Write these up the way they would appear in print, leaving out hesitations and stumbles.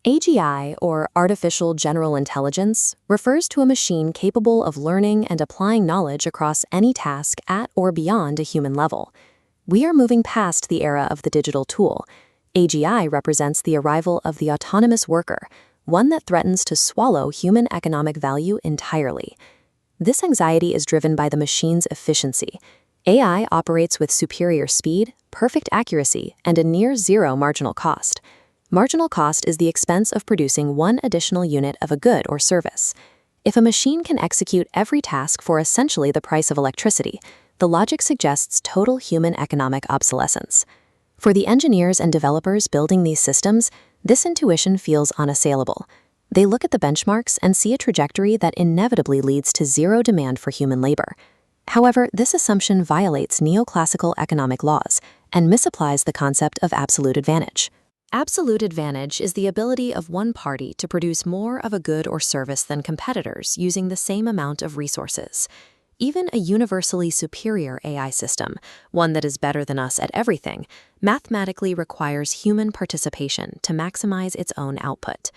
AGI, or artificial general intelligence, refers to a machine capable of learning and applying knowledge across any task at or beyond a human level. We are moving past the era of the digital tool. AGI represents the arrival of the autonomous worker, one that threatens to swallow human economic value entirely. This anxiety is driven by the machine's efficiency. AI operates with superior speed, perfect accuracy, and a near-zero marginal cost. Marginal cost is the expense of producing one additional unit of a good or service. If a machine can execute every task for essentially the price of electricity, the logic suggests total human economic obsolescence. For the engineers and developers building these systems, this intuition feels unassailable. They look at the benchmarks and see a trajectory that inevitably leads to zero demand for human labor. However, this assumption violates neoclassical economic laws and misapplies the concept of absolute advantage. Absolute advantage is the ability of one party to produce more of a good or service than competitors using the same amount of resources. Even a universally superior AI system, one that is better than us at everything, mathematically requires human participation to maximize its own output.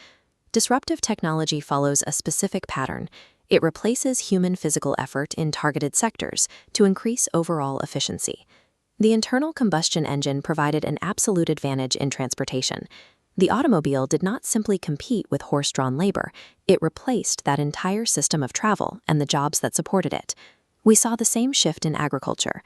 Disruptive technology follows a specific pattern. It replaces human physical effort in targeted sectors to increase overall efficiency. The internal combustion engine provided an absolute advantage in transportation. The automobile did not simply compete with horse-drawn labor, it replaced that entire system of travel and the jobs that supported it. We saw the same shift in agriculture.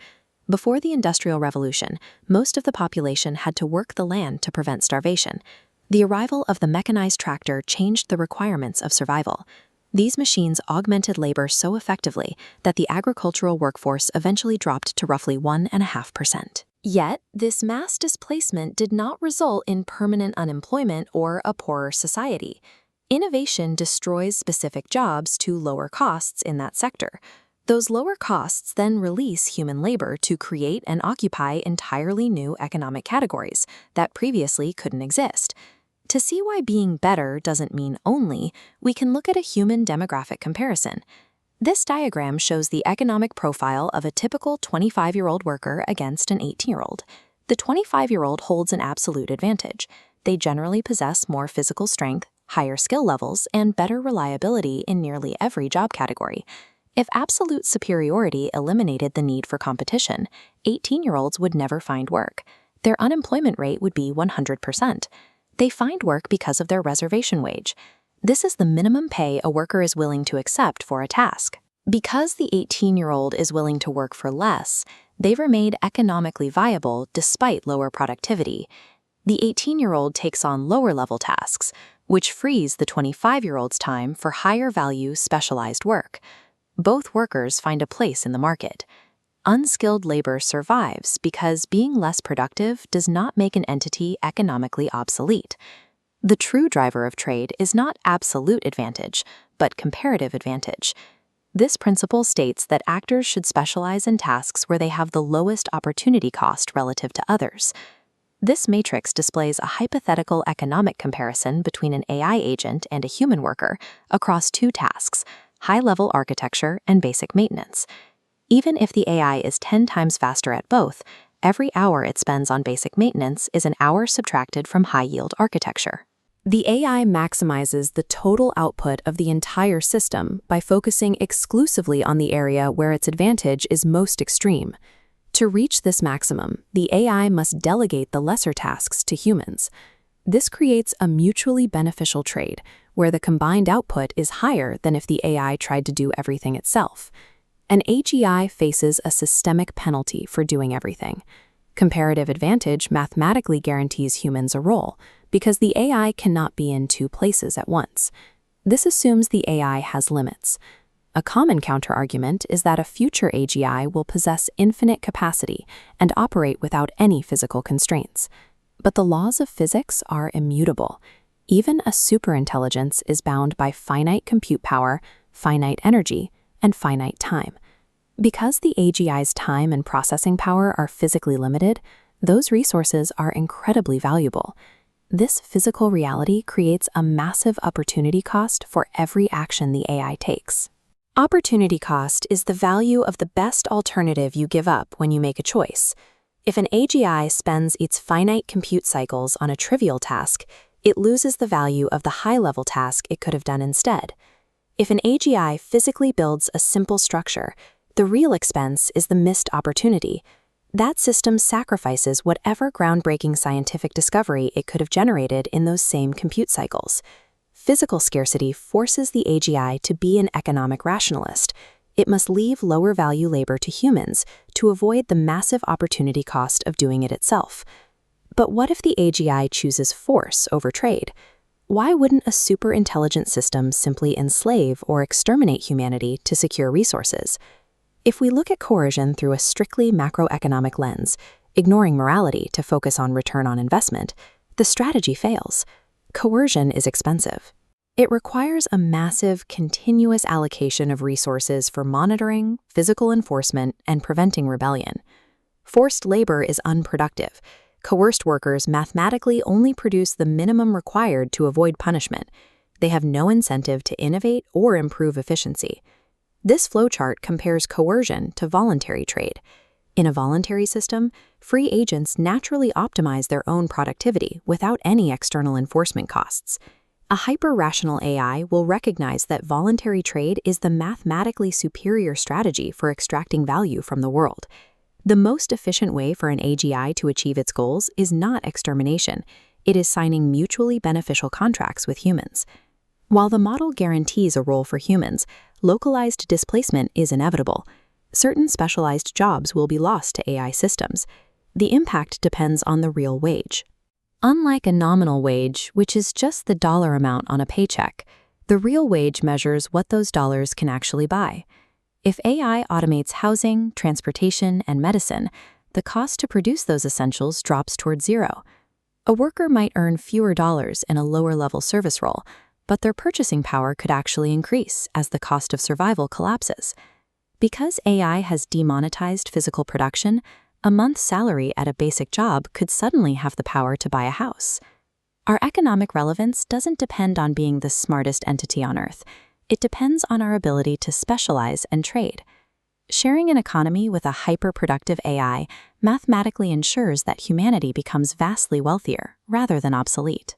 Before the Industrial Revolution, most of the population had to work the land to prevent starvation. The arrival of the mechanized tractor changed the requirements of survival. These machines augmented labor so effectively that the agricultural workforce eventually dropped to roughly 1.5%. Yet, this mass displacement did not result in permanent unemployment or a poorer society. Innovation destroys specific jobs to lower costs in that sector. Those lower costs then release human labor to create and occupy entirely new economic categories that previously couldn't exist. To see why being better doesn't mean only, we can look at a human demographic comparison. This diagram shows the economic profile of a typical 25-year-old worker against an 18-year-old. The 25-year-old holds an absolute advantage. They generally possess more physical strength, higher skill levels, and better reliability in nearly every job category. If absolute superiority eliminated the need for competition, 18-year-olds would never find work. Their unemployment rate would be 100%. They find work because of their reservation wage. This is the minimum pay a worker is willing to accept for a task. Because the 18-year-old is willing to work for less, they remain economically viable despite lower productivity. The 18-year-old takes on lower-level tasks, which frees the 25-year-old's time for higher-value specialized work. Both workers find a place in the market. Unskilled labor survives because being less productive does not make an entity economically obsolete. The true driver of trade is not absolute advantage, but comparative advantage. This principle states that actors should specialize in tasks where they have the lowest opportunity cost relative to others. This matrix displays a hypothetical economic comparison between an AI agent and a human worker across two tasks, high-level architecture and basic maintenance. Even if the AI is 10 times faster at both, every hour it spends on basic maintenance is an hour subtracted from high-yield architecture. The AI maximizes the total output of the entire system by focusing exclusively on the area where its advantage is most extreme. To reach this maximum, the AI must delegate the lesser tasks to humans. This creates a mutually beneficial trade, where the combined output is higher than if the AI tried to do everything itself. An AGI faces a systemic penalty for doing everything. Comparative advantage mathematically guarantees humans a role, because the AI cannot be in two places at once. This assumes the AI has limits. A common counterargument is that a future AGI will possess infinite capacity and operate without any physical constraints. But the laws of physics are immutable. Even a superintelligence is bound by finite compute power, finite energy, and finite time. Because the AGI's time and processing power are physically limited, those resources are incredibly valuable. This physical reality creates a massive opportunity cost for every action the AI takes. Opportunity cost is the value of the best alternative you give up when you make a choice. If an AGI spends its finite compute cycles on a trivial task, It loses the value of the high-level task it could have done instead. If an AGI physically builds a simple structure, the real expense is the missed opportunity. That system sacrifices whatever groundbreaking scientific discovery it could have generated in those same compute cycles. Physical scarcity forces the AGI to be an economic rationalist. It must leave lower-value labor to humans to avoid the massive opportunity cost of doing it itself. But what if the AGI chooses force over trade? Why wouldn't a super-intelligent system simply enslave or exterminate humanity to secure resources? If we look at coercion through a strictly macroeconomic lens, ignoring morality to focus on return on investment, the strategy fails. Coercion is expensive. It requires a massive, continuous allocation of resources for monitoring, physical enforcement, and preventing rebellion. Forced labor is unproductive. Coerced workers mathematically only produce the minimum required to avoid punishment. They have no incentive to innovate or improve efficiency. This flowchart compares coercion to voluntary trade. In a voluntary system, free agents naturally optimize their own productivity without any external enforcement costs. A hyper-rational AI will recognize that voluntary trade is the mathematically superior strategy for extracting value from the world. The most efficient way for an AGI to achieve its goals is not extermination. It is signing mutually beneficial contracts with humans. While the model guarantees a role for humans, localized displacement is inevitable. Certain specialized jobs will be lost to AI systems. The impact depends on the real wage. Unlike a nominal wage, which is just the dollar amount on a paycheck, the real wage measures what those dollars can actually buy. If AI automates housing, transportation, and medicine, the cost to produce those essentials drops toward zero. A worker might earn fewer dollars in a lower-level service role, but their purchasing power could actually increase as the cost of survival collapses. Because AI has demonetized physical production, a month's salary at a basic job could suddenly have the power to buy a house. Our economic relevance doesn't depend on being the smartest entity on Earth. It depends on our ability to specialize and trade. Sharing an economy with a hyper-productive AI mathematically ensures that humanity becomes vastly wealthier rather than obsolete.